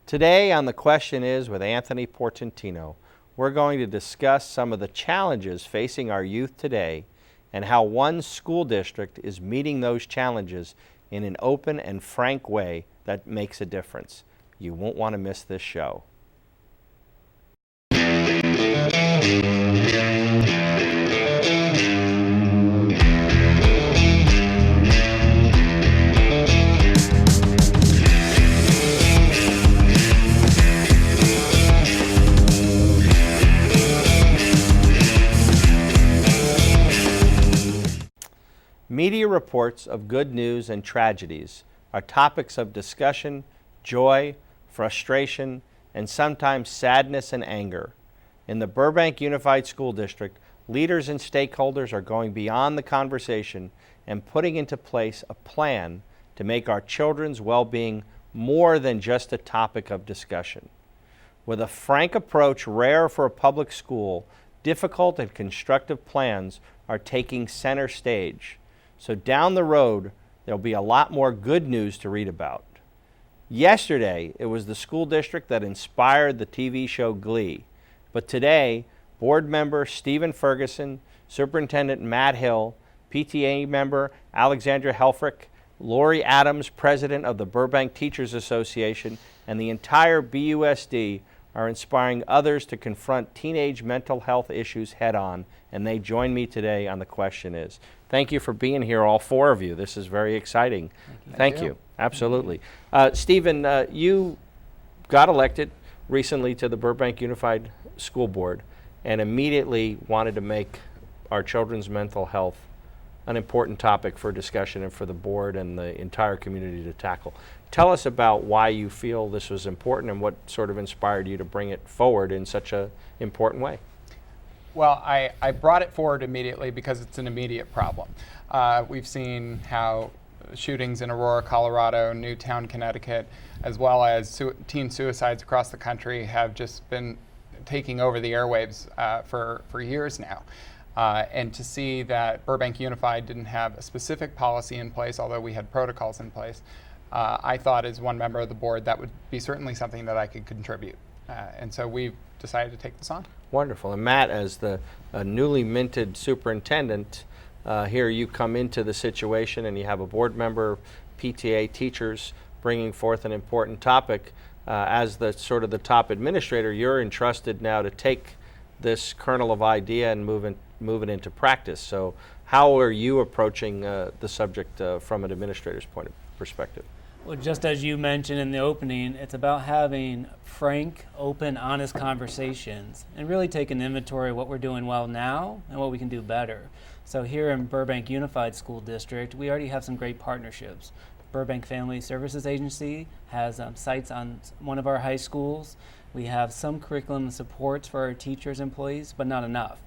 Today on The Question Is with Anthony Portantino, we're going to discuss some of the challenges facing our youth today and how one school district is meeting those challenges in an open and frank way that makes a difference. You won't want to miss this show. Media reports of good news and tragedies are topics of discussion, joy, frustration, and sometimes sadness and anger. In the Burbank Unified School District, leaders and stakeholders are going beyond the conversation and putting into place a plan to make our children's well-being more than just a topic of discussion. With a frank approach rare for a public school, difficult and constructive plans are taking center stage. So down the road, there'll be a lot more good news to read about. Yesterday, it was the school district that inspired the TV show Glee. But today, board member Stephen Ferguson, Superintendent Matt Hill, PTA member Alexandra Helfrich, Lori Adams, president of the Burbank Teachers Association, and the entire BUSD are inspiring others to confront teenage mental health issues head-on, and they join me today on The Question Is. Thank you for being here, all four of you. This is very exciting. Thank you. Absolutely. Stephen, you got elected recently to the Burbank Unified School Board and immediately wanted to make our children's mental health an important topic for discussion and for the board and the entire community to tackle. Tell us about why you feel this was important and what sort of inspired you to bring it forward in such an important way. Well, I brought it forward immediately because it's an immediate problem. We've seen how shootings in Aurora, Colorado, Newtown, Connecticut, as well as teen suicides across the country have just been taking over the airwaves for years now. And to see that Burbank Unified didn't have a specific policy in place, although we had protocols in place, I thought as one member of the board that would be certainly something that I could contribute. And so we've decided to take this on. Wonderful. And Matt, as the newly minted superintendent, here you come into the situation and you have a board member, PTA, teachers bringing forth an important topic. As the sort of the top administrator, you're entrusted now to take this kernel of idea and move it into practice. So how are you approaching the subject from an administrator's point of perspective? Well, just as you mentioned in the opening, it's about having frank, open, honest conversations and really taking inventory of what we're doing well now and what we can do better. So here in Burbank Unified School District, we already have some great partnerships. Burbank Family Services Agency has sites on one of our high schools. We have some curriculum and supports for our teachers, employees, but not enough.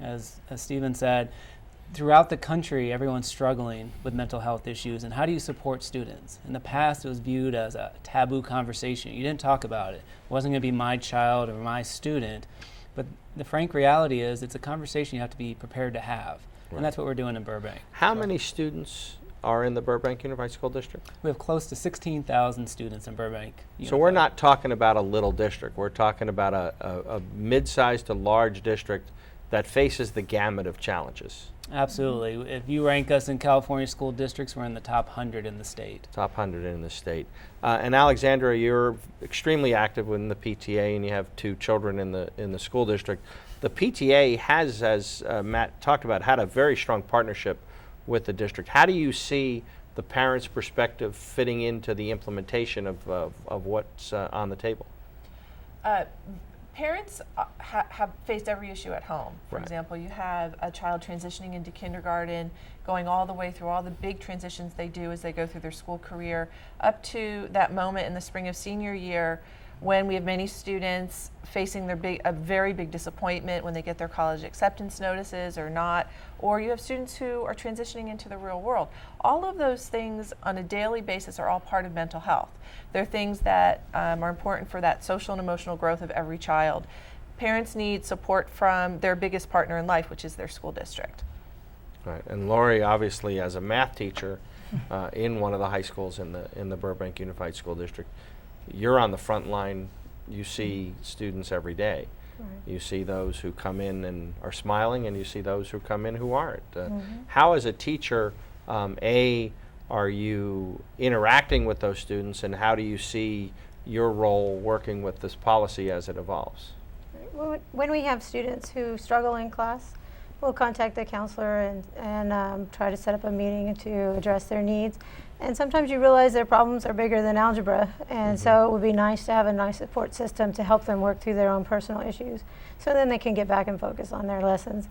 As Stephen said, throughout the country, everyone's struggling with mental health issues, and how do you support students? In the past, it was viewed as a taboo conversation. You didn't talk about it. It wasn't going to be my child or my student, but the frank reality is it's a conversation you have to be prepared to have, and that's what we're doing in Burbank. How many students are in the Burbank Unified School District? We have close to 16,000 students in Burbank Unified. So we're not talking about a little district. We're talking about a mid-sized to large district that faces the gamut of challenges. Absolutely. If you rank us in California school districts, we're in the top 100 in the state. Top 100 in the state. And Alexandra, you're extremely active in the PTA and you have two children in the school district. The PTA has, as Matt talked about, had a very strong partnership with the district. How do you see the parents' perspective fitting into the implementation of what's on the table? Parents have faced every issue at home. For example, you have a child transitioning into kindergarten, going all the way through all the big transitions they do as they go through their school career, up to that moment in the spring of senior year when we have many students facing a very big disappointment when they get their college acceptance notices or not, or you have students who are transitioning into the real world. All of those things on a daily basis are all part of mental health. They're things that are important for that social and emotional growth of every child. Parents need support from their biggest partner in life, which is their school district. Right, and Lori, obviously, as a math teacher in one of the high schools in the Burbank Unified School District, you're on the front line. You see students every day. Right. You see those who come in and are smiling, and you see those who come in who aren't. How, as a teacher, are you interacting with those students, and how do you see your role working with this policy as it evolves? When we have students who struggle in class, we'll contact the counselor and try to set up a meeting to address their needs. And sometimes you realize their problems are bigger than algebra, and so it would be nice to have a nice support system to help them work through their own personal issues, so then they can get back and focus on their lessons.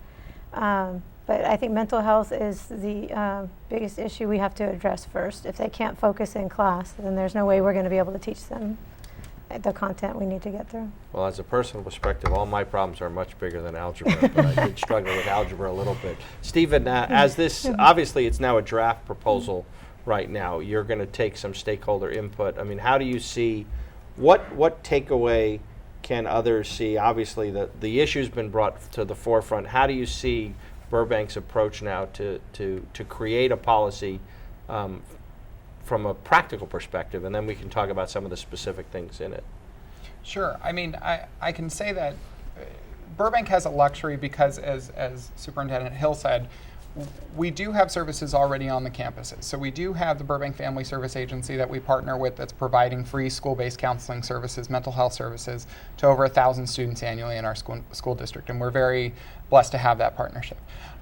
But I think mental health is the biggest issue we have to address first. If they can't focus in class, then there's no way we're going to be able to teach them the content we need to get through. Well, as a personal perspective, all my problems are much bigger than algebra, but I did struggle with algebra a little bit. Stephen, as this, obviously it's now a draft proposal right now. You're going to take some stakeholder input. I mean, how do you see, what takeaway can others see? Obviously, the issue's been brought to the forefront. How do you see Burbank's approach now to create a policy from a practical perspective, and then we can talk about some of the specific things in it? Sure. I mean, I can say that Burbank has a luxury because, as Superintendent Hill said, we do have services already on the campuses. So we do have the Burbank Family Service Agency that we partner with that's providing free school-based counseling services, mental health services to over 1,000 students annually in our school district, and we're very blessed to have that partnership.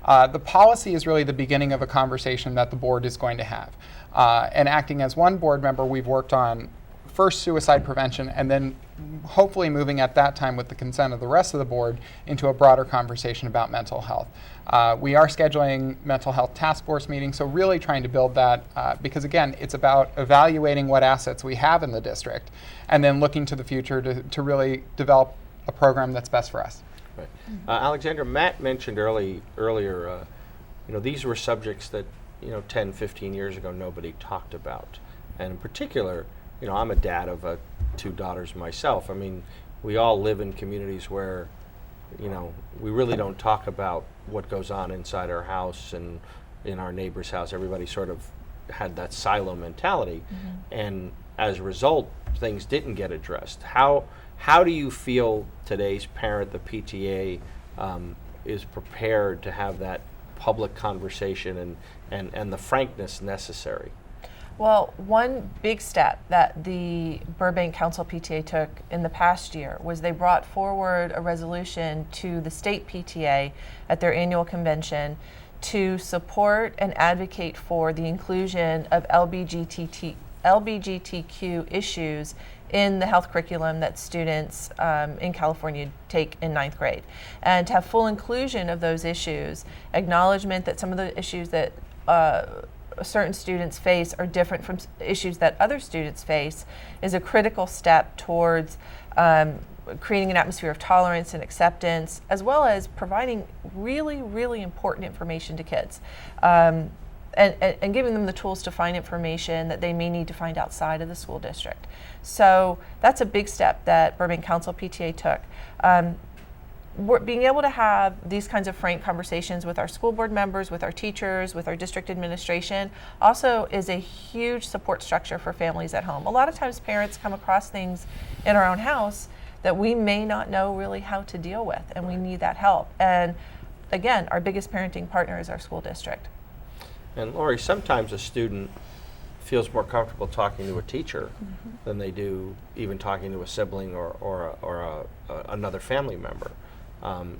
The policy is really the beginning of a conversation that the board is going to have. And acting as one board member, we've worked on first suicide prevention, and then hopefully moving at that time, with the consent of the rest of the board, into a broader conversation about mental health. We are scheduling mental health task force meetings, so really trying to build that, because again, it's about evaluating what assets we have in the district, and then looking to the future to really develop a program that's best for us. Right. Alexandra, Matt mentioned earlier, these were subjects that 10, 15 years ago nobody talked about. And in particular, I'm a dad of 2 daughters myself. I mean, we all live in communities where, we really don't talk about what goes on inside our house and in our neighbor's house. Everybody sort of had that silo mentality. And as a result, things didn't get addressed. How do you feel today's parent, the PTA, is prepared to have that public conversation and the frankness necessary? Well, one big step that the Burbank Council PTA took in the past year was they brought forward a resolution to the state PTA at their annual convention to support and advocate for the inclusion of LGBTQ issues in the health curriculum that students in California take in 9th grade. And to have full inclusion of those issues, acknowledgement that some of the issues that certain students face are different from issues that other students face, is a critical step towards creating an atmosphere of tolerance and acceptance, as well as providing really, really important information to kids. And giving them the tools to find information that they may need to find outside of the school district. So that's a big step that Burbank Council PTA took. Being able to have these kinds of frank conversations with our school board members, with our teachers, with our district administration, also is a huge support structure for families at home. A lot of times parents come across things in our own house that we may not know really how to deal with, and we need that help. And again, our biggest parenting partner is our school district. And Lori, sometimes a student feels more comfortable talking to a teacher than they do even talking to a sibling or another family member.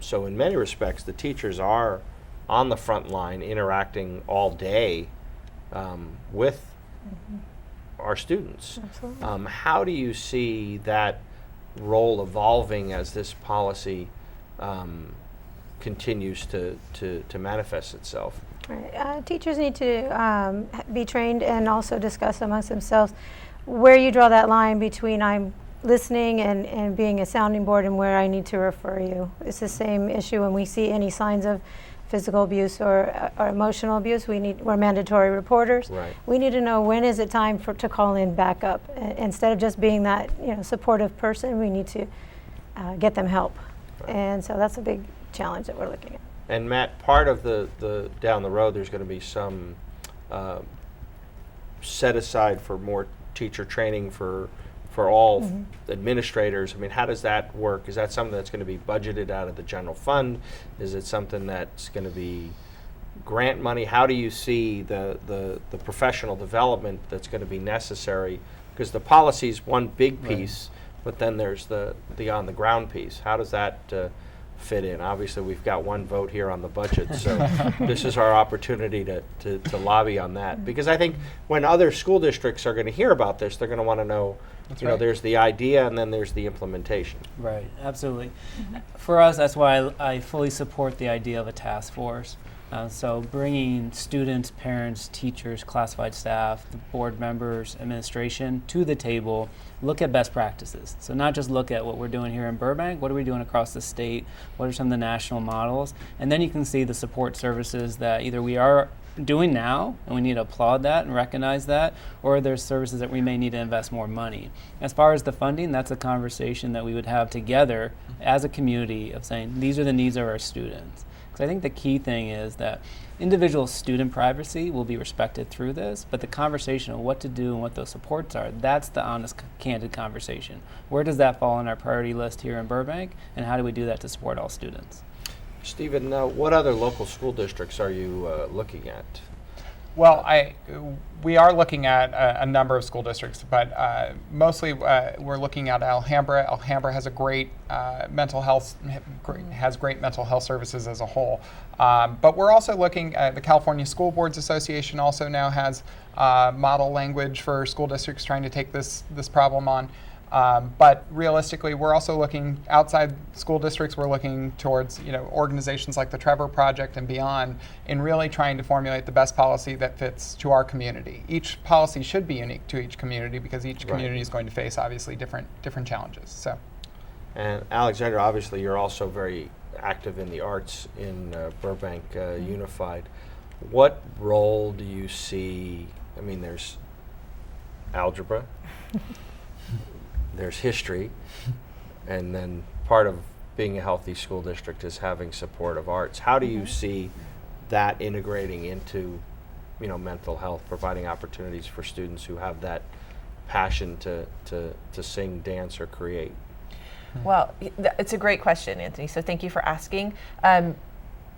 So in many respects, the teachers are on the front line interacting all day with our students. Absolutely. How do you see that role evolving as this policy continues to manifest itself? Right. Teachers need to be trained and also discuss amongst themselves where you draw that line between I'm listening and being a sounding board and where I need to refer you. It's the same issue when we see any signs of physical abuse or emotional abuse. We're mandatory reporters. Right. We need to know when is it time to call in backup. Instead of just being that supportive person, we need to get them help. Right. And so that's a big challenge that we're looking at. And Matt, part of the down the road, there's going to be some set aside for more teacher training for for all administrators. I mean, how does that work? Is that something that's going to be budgeted out of the general fund? Is it something that's going to be grant money? How do you see the professional development that's going to be necessary? Because the policy is one big piece, but then there's the on the ground piece. How does that fit in? Obviously, we've got one vote here on the budget, so this is our opportunity to lobby on that. Because I think when other school districts are going to hear about this, they're going to want to know, there's the idea and then there's the implementation. Right, absolutely. For us, that's why I fully support the idea of a task force. So bringing students, parents, teachers, classified staff, the board members, administration to the table, look at best practices. So not just look at what we're doing here in Burbank, what are we doing across the state, what are some of the national models, and then you can see the support services that either we are doing now, and we need to applaud that and recognize that, or there's services that we may need to invest more money. As far as the funding, that's a conversation that we would have together as a community of saying, these are the needs of our students. Because I think the key thing is that individual student privacy will be respected through this, but the conversation of what to do and what those supports are, that's the honest, candid conversation. Where does that fall on our priority list here in Burbank, and how do we do that to support all students? Stephen, what other local school districts are you looking at? Well, we are looking at a number of school districts, but mostly we're looking at Alhambra. Alhambra has a great mental health, has great mental health services as a whole. But we're also looking at the California School Boards Association also now has model language for school districts trying to take this problem on. But realistically, we're also looking outside school districts. We're looking towards organizations like the Trevor Project and beyond in really trying to formulate the best policy that fits to our community. Each policy should be unique to each community because each community is going to face obviously different challenges. So, and Alexandra, obviously you're also very active in the arts in Burbank Unified. What role do you see? I mean, there's algebra. There's history, and then part of being a healthy school district is having support of arts. How do you see that integrating into, mental health, providing opportunities for students who have that passion to sing, dance, or create? Well, it's a great question, Anthony, so thank you for asking.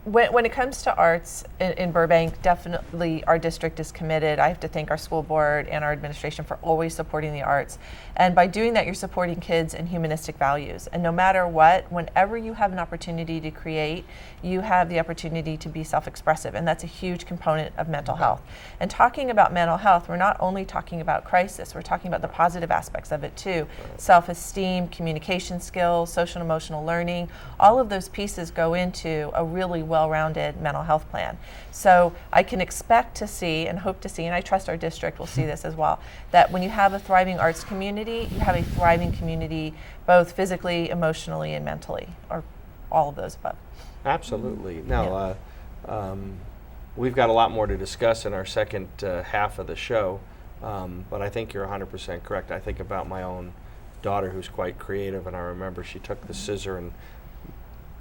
When it comes to arts in Burbank, definitely our district is committed. I have to thank our school board and our administration for always supporting the arts. And by doing that, you're supporting kids and humanistic values. And no matter what, whenever you have an opportunity to create, you have the opportunity to be self-expressive. And that's a huge component of mental health. And talking about mental health, we're not only talking about crisis, we're talking about the positive aspects of it too. Self-esteem, communication skills, social and emotional learning, all of those pieces go into a really well-rounded mental health plan. So I can expect to see and hope to see, and I trust our district will see this as well, that when you have a thriving arts community, you have a thriving community both physically, emotionally, and mentally, or all of those above. Absolutely. Now, we've got a lot more to discuss in our second half of the show, but I think you're 100% correct. I think about my own daughter who's quite creative, and I remember she took the scissor and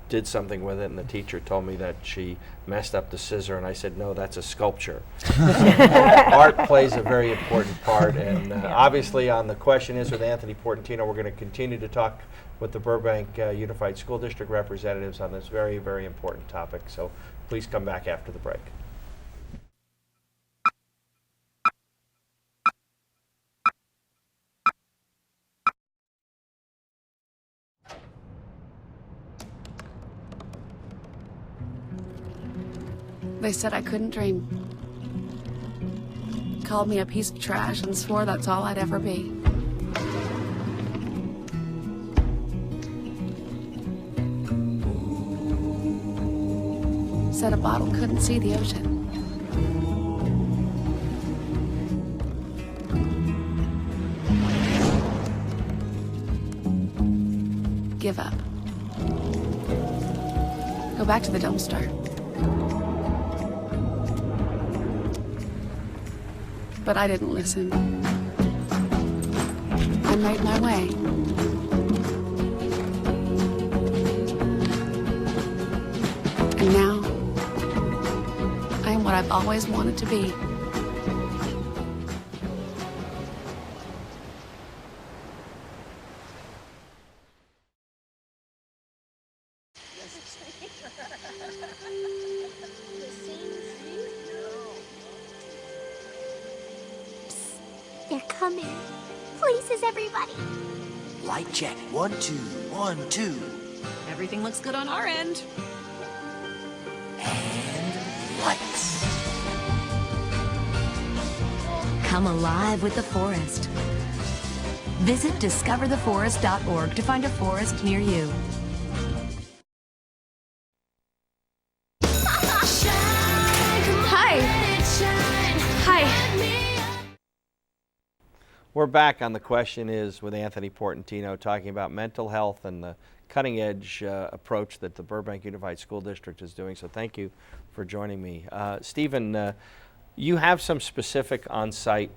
did something with it, and the teacher told me that she messed up the scissor, and I said, no, that's a sculpture. Art plays a very important part, and obviously on the Question Is with Anthony Portantino, we're going to continue to talk with the Burbank Unified School District representatives on this very, very important topic. So please come back after the break. They said I couldn't dream. Called me a piece of trash and swore that's all I'd ever be. Said a bottle couldn't see the ocean. Give up. Go back to the dumpster. But I didn't listen. I made my way. And now, I am what I've always wanted to be. coming. Places, everybody. Light check. 1, 2, 1, 2. Everything looks good on our end. And lights. Come alive with the forest. Visit discovertheforest.org to find a forest near you. Hi. Hi. We're back on The Question Is with Anthony Portantino, talking about mental health and the cutting edge approach that the Burbank Unified School District is doing. So thank you for joining me. Stephen, you have some specific on-site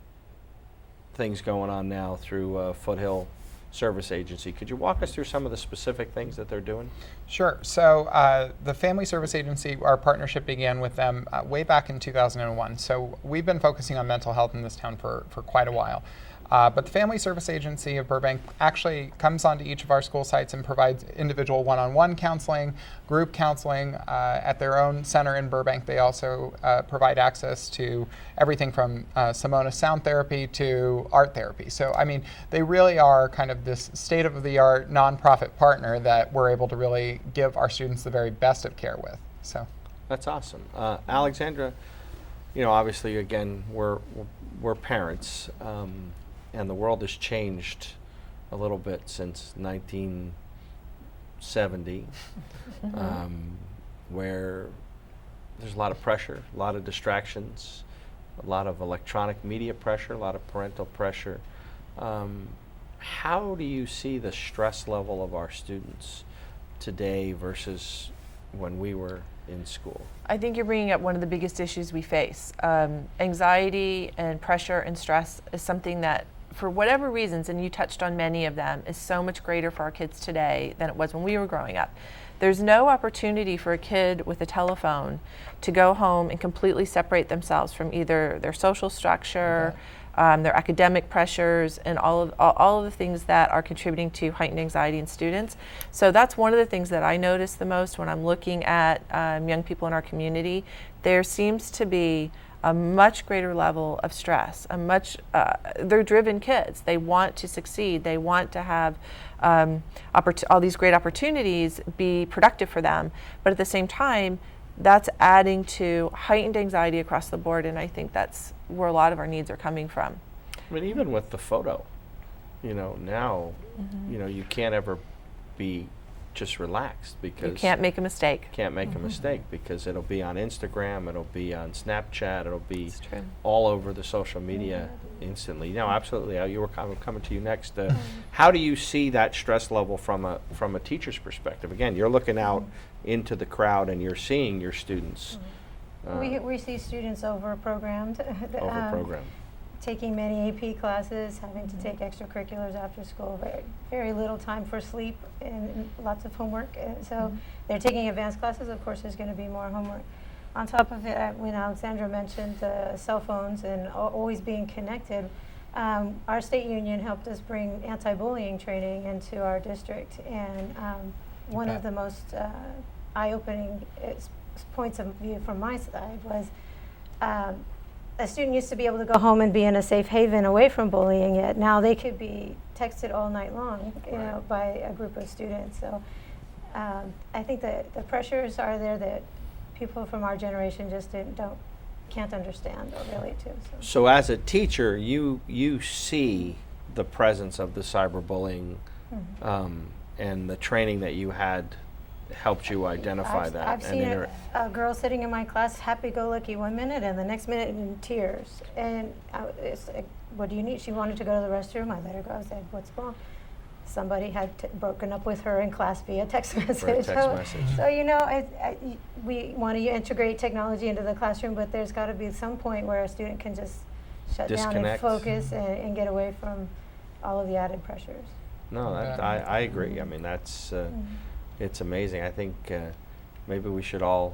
things going on now through Foothill Service Agency. Could you walk us through some of the specific things that they're doing? Sure. So the Family Service Agency, our partnership began with them way back in 2001. So we've been focusing on mental health in this town for quite a while. But the Family Service Agency of Burbank actually comes onto each of our school sites and provides individual one-on-one counseling, group counseling at their own center in Burbank. They also provide access to everything from Simona sound therapy to art therapy. So, I mean, they really are kind of this state-of-the-art nonprofit partner that we're able to really give our students the very best of care with. So That's awesome. Alexandra, you know, obviously, again, we're parents. And the world has changed a little bit since 1970, where there's a lot of pressure, a lot of distractions, a lot of electronic media pressure, a lot of parental pressure. How do you see the stress level of our students today versus when we were in school? I think you're bringing up one of the biggest issues we face. Anxiety and pressure and stress is something that, for whatever reasons, and you touched on many of them, is so much greater for our kids today than it was when we were growing up. There's no opportunity for a kid with a telephone to go home and completely separate themselves from either their social structure, their academic pressures, and all of the things that are contributing to heightened anxiety in students. So that's one of the things that I notice the most when I'm looking at young people in our community. There seems to be a much greater level of stress, they're driven kids. They want to succeed. They want to have all these great opportunities be productive for them. But at the same time, that's adding to heightened anxiety across the board, and I think that's where a lot of our needs are coming from. I mean, even with the photo, you know, now, you know, you can't ever be just relaxed because You can't make a mistake. Can't make a mistake because it'll be on Instagram, it'll be on Snapchat, it'll be It's true. all over the social media instantly. No, absolutely. You were coming to you next. How do you see that stress level from a teacher's perspective? Again, you're looking out into the crowd and you're seeing your students. We see students over-programmed. Over-programmed. Taking many AP classes, having to take extracurriculars after school, very little time for sleep, and lots of homework. And so they're taking advanced classes. Of course, there's going to be more homework. On top of it, when Alexandra mentioned cell phones and always being connected, our state union helped us bring anti-bullying training into our district. And one of the most eye-opening points of view from my side was a student used to be able to go home and be in a safe haven away from bullying, yet now they could be texted all night long, you know, by a group of students. So I think that the pressures are there that people from our generation just can't understand or relate to. So as a teacher, you see the presence of the cyberbullying and the training that you had helped you identify that. I've seen a girl sitting in my class, happy-go-lucky 1 minute, and the next minute in tears. And it's like, what do you need? She wanted to go to the restroom. I let her go. I said, what's wrong? Somebody had broken up with her in class via text message. So you know, we want to integrate technology into the classroom, but there's got to be some point where a student can just shut down and focus and get away from all of the added pressures. No, I agree. I mean, that's it's amazing. I think maybe we should all,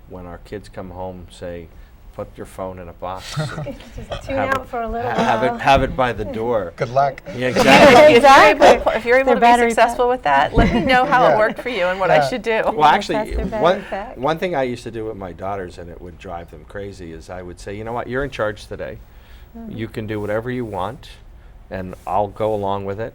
when our kids come home, say, put your phone in a box. Just tune out for a little while. Have it by the door. Good luck. Yeah, exactly. If you're able to be successful with that, let me know how it worked for you and what I should do. Well, actually, one thing I used to do with my daughters, and it would drive them crazy, is I would say, you know what, you're in charge today. You can do whatever you want. and I'll go along with it,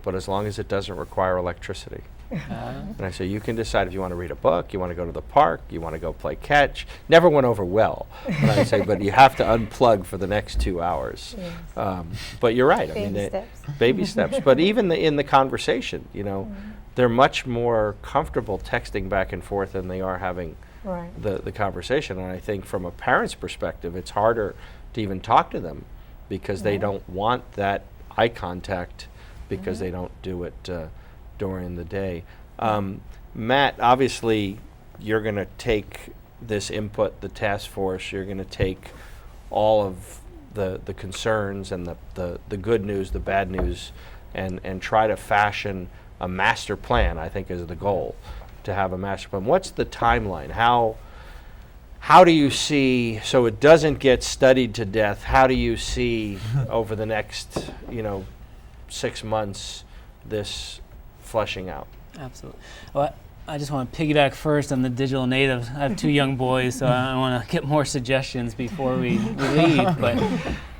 but as long as it doesn't require electricity. And I say, you can decide if you want to read a book, you want to go to the park, you want to go play catch. Never went over well. But I say, but you have to unplug for the next 2 hours. Yes. But you're right. Baby steps. Baby steps. But even in the conversation, you know, they're much more comfortable texting back and forth than they are having Right. the conversation. And I think from a parent's perspective, it's harder to even talk to them because they don't want that eye contact because they don't do it during the day. Matt, obviously, you're going to take this input, the task force, you're going to take all of the concerns and the good news, the bad news, and try to fashion a master plan, I think is the goal, to have a master plan. What's the timeline? How do you see, so it doesn't get studied to death, how do you see over the next, 6 months this fleshing out? Absolutely. Well, I just want to piggyback first on the digital natives. I have 2 young boys, so I want to get more suggestions before we leave. But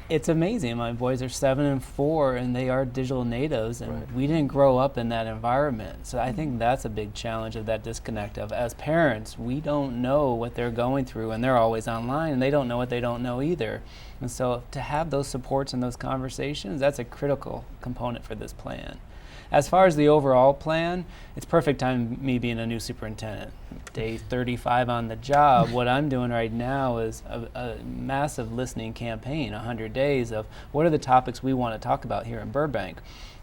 it's amazing. My boys are 7 and 4, and they are digital natives, and we didn't grow up in that environment. So I think that's a big challenge of that disconnect of, as parents, we don't know what they're going through, and they're always online, and they don't know what they don't know either. And so to have those supports and those conversations, that's a critical component for this plan. As far as the overall plan, it's perfect time me being a new superintendent. Day 35 on the job, what I'm doing right now is a massive listening campaign, 100 days of what are the topics we want to talk about here in Burbank.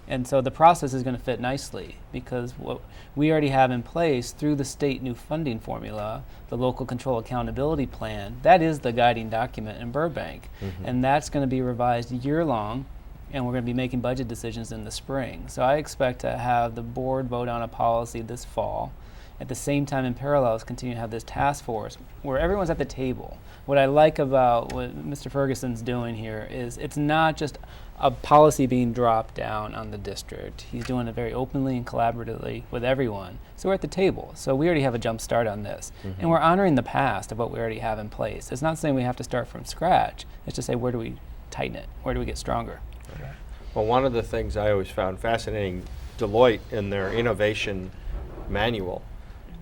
And so the process is going to fit nicely because what we already have in place through the state new funding formula, the local control accountability plan, that is the guiding document in Burbank. And that's going to be revised year-long, and we're going to be making budget decisions in the spring. So I expect to have the board vote on a policy this fall. At the same time, in parallel, is continue to have this task force where everyone's at the table. What I like about what Mr. Ferguson's doing here is it's not just a policy being dropped down on the district. He's doing it very openly and collaboratively with everyone. So we're at the table. So we already have a jump start on this. And we're honoring the past of what we already have in place. It's not saying we have to start from scratch. It's to say, where do we tighten it? Where do we get stronger? Well, one of the things I always found fascinating, Deloitte in their innovation manual,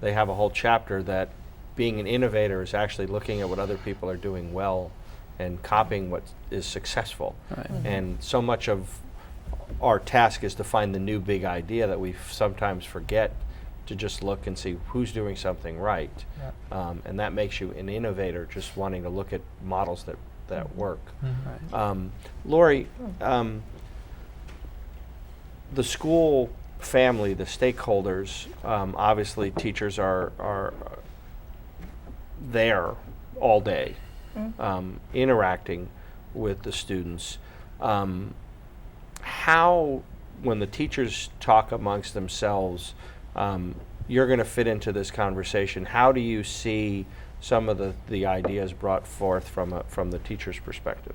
they have a whole chapter that being an innovator is actually looking at what other people are doing well and copying what is successful. Right. And so much of our task is to find the new big idea that we sometimes forget to just look and see who's doing something right. And that makes you an innovator, just wanting to look at models that work. Lori, the school family, the stakeholders, obviously teachers are there all day, interacting with the students. How, when the teachers talk amongst themselves, you're going to fit into this conversation. How do you see some of the ideas brought forth from the teacher's perspective?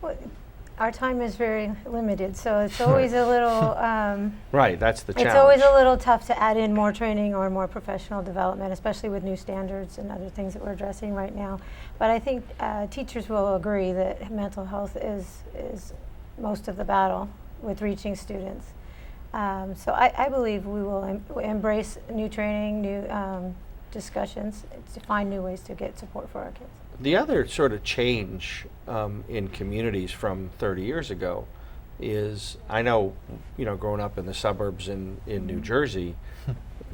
Well, our time is very limited, so it's always a little right, that's the challenge. It's always a little tough to add in more training or more professional development, especially with new standards and other things that we're addressing right now. But I think teachers will agree that mental health is most of the battle with reaching students. So I believe we will embrace new training, new discussions to find new ways to get support for our kids. The other sort of change in communities from 30 years ago is, I know, growing up in the suburbs in New Jersey,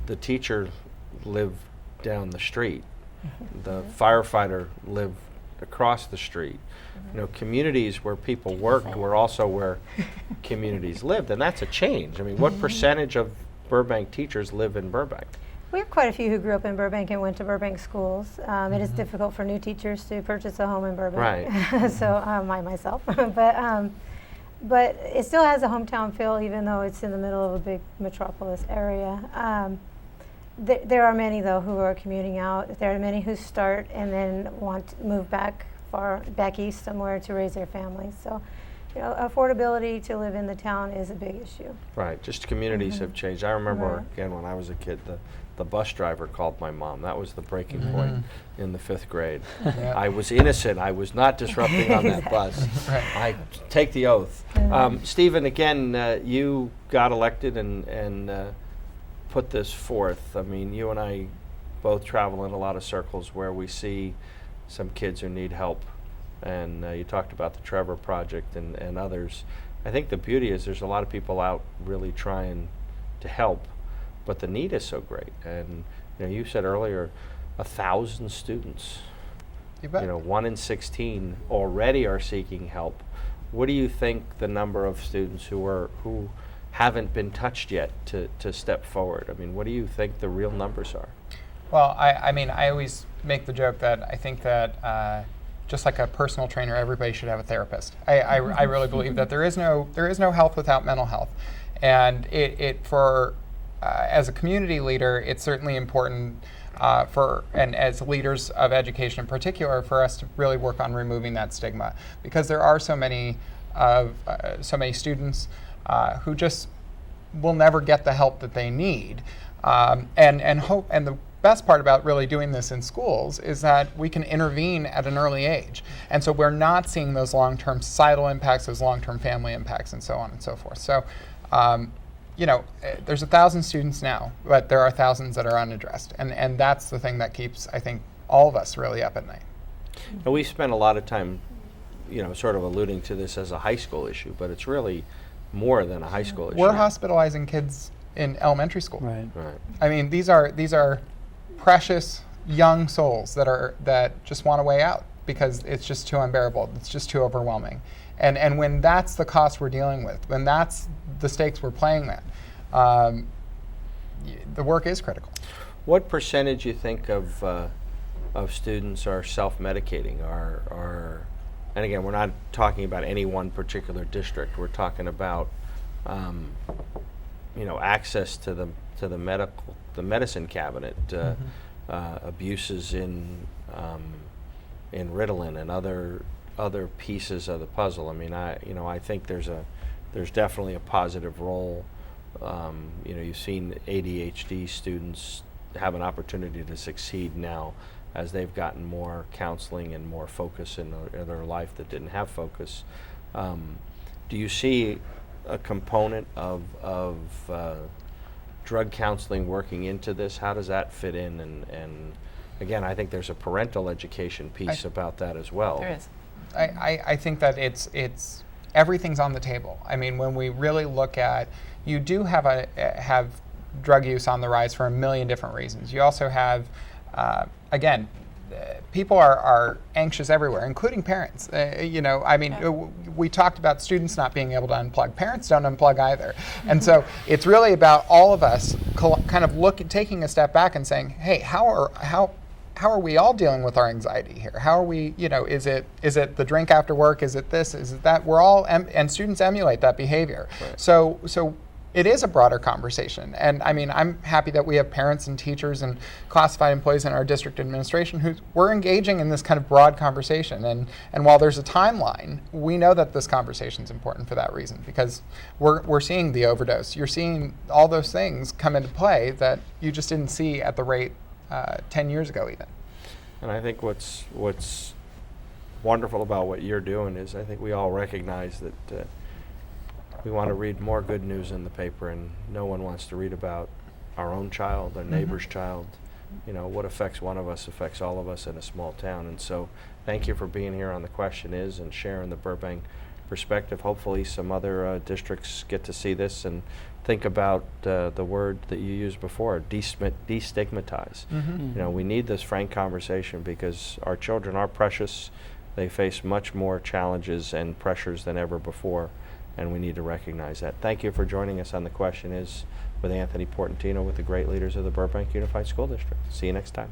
the teacher lived down the street. The firefighter lived across the street. Communities where people worked were also where communities lived, and that's a change. I mean, what percentage of Burbank teachers live in Burbank? We have quite a few who grew up in Burbank and went to Burbank schools. It is difficult for new teachers to purchase a home in Burbank. Right. So myself, but it still has a hometown feel, even though it's in the middle of a big metropolis area. There are many though who are commuting out. There are many who start and then want to move back east somewhere to raise their families. So affordability to live in the town is a big issue. Right, just communities have changed. I remember, Right. again, when I was a kid, the bus driver called my mom. That was the breaking point in the 5th grade. Yeah. I was innocent. I was not disrupting on that bus. Right. I take the oath. Stephen, again, you got elected and put this forth. I mean, you and I both travel in a lot of circles where we see some kids who need help. And you talked about the Trevor Project and others. I think the beauty is there's a lot of people out really trying to help, but the need is so great. And you said earlier, 1,000 students. You bet. 1 in 16 already are seeking help. What do you think the number of students who haven't been touched yet to step forward? I mean, what do you think the real numbers are? Well, I mean, I always make the joke that I think that just like a personal trainer, everybody should have a therapist. I really believe that there is no health without mental health, and as a community leader, it's certainly important and as leaders of education in particular, for us to really work on removing that stigma, because there are so many students who just will never get the help that they need, and the best part about really doing this in schools is that we can intervene at an early age. And so we're not seeing those long-term societal impacts, those long-term family impacts, and so on and so forth. So, there's 1,000 students now, but there are thousands that are unaddressed. And that's the thing that keeps, I think, all of us really up at night. And we spent a lot of time, sort of alluding to this as a high school issue, but it's really more than a high school issue. We're hospitalizing kids in elementary school. Right. I mean, these are precious young souls that just want a way out because it's just too unbearable. It's just too overwhelming. And when that's the cost we're dealing with, when that's the stakes we're playing at, the work is critical. What percentage you think of students are self-medicating? And again, we're not talking about any one particular district. We're talking about access to the medicine cabinet, abuses in Ritalin and other pieces of the puzzle. I mean, I think there's definitely a positive role. You've seen ADHD students have an opportunity to succeed now as they've gotten more counseling and more focus in their life that didn't have focus. Do you see a component of drug counseling working into this? How does that fit in? And again, I think there's a parental education piece about that as well. There is. I think that it's everything's on the table. I mean, when we really look at, you do have drug use on the rise for a million different reasons. You also have, people are anxious everywhere, including parents. We talked about students not being able to unplug. Parents don't unplug either. And so it's really about all of us kind of taking a step back and saying, hey, how are we all dealing with our anxiety here? How are we, is it the drink after work? Is it this? Is it that? We're all, and students emulate that behavior. Right. So it is a broader conversation. And I mean, I'm happy that we have parents and teachers and classified employees in our district administration who we're engaging in this kind of broad conversation. And while there's a timeline, we know that this conversation is important for that reason, because we're seeing the overdose. You're seeing all those things come into play that you just didn't see at the rate 10 years ago even. And I think what's wonderful about what you're doing is I think we all recognize that we want to read more good news in the paper, and no one wants to read about our own child, our neighbor's child. What affects one of us affects all of us in a small town. And so thank you for being here on The Question Is and sharing the Burbank perspective. Hopefully some other districts get to see this and think about the word that you used before, destigmatize. We need this frank conversation because our children are precious. They face much more challenges and pressures than ever before, and we need to recognize that. Thank you for joining us on The Question Is with Anthony Portantino with the great leaders of the Burbank Unified School District. See you next time.